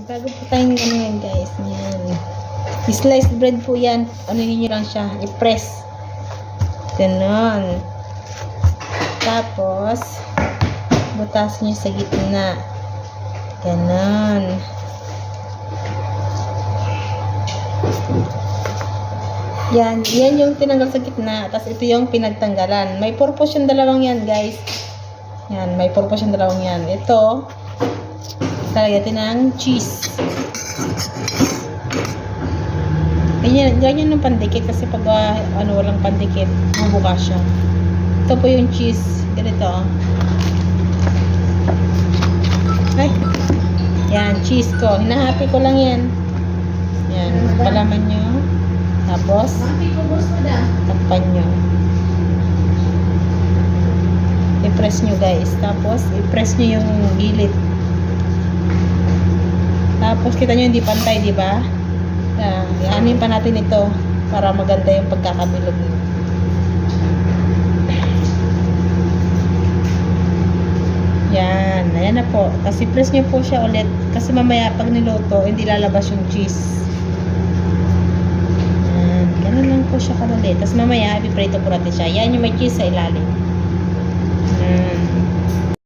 Bago po tayong ano yan guys. Yan. Sliced bread po yan. Ano nyo lang siya. I-press. Ganon. Tapos, butasin nyo sa gitna. Ganon. Yan yung tinanggal sa gitna. Tapos ito yung pinagtanggalan. May purpose yung dalawang yan guys. Yan, may purpose yung dalawang yan. Ito, talagyan ng cheese. Ganyan ng pandikit kasi pag walang pandikit, bubuka siya. Ito po yung cheese. Ganito. Ay. Yan, cheese ko. Hinahati ko lang yan. Yan, palaman nyo. Tapos, takpan nyo. I-press nyo guys. Tapos, i-press nyo yung gilid. Tapos, kita nyo hindi pantay, di ba? Ianin pa natin ito para maganda yung pagkakabilog nyo. Yan. Ayan na po. Kasi press nyo po siya ulit. Kasi mamaya pag niluto, hindi lalabas yung cheese. Yan. Ganun lang po siya kadali. Tapos mamaya, ipiprito po natin siya. Yan yung may cheese sa ilalim.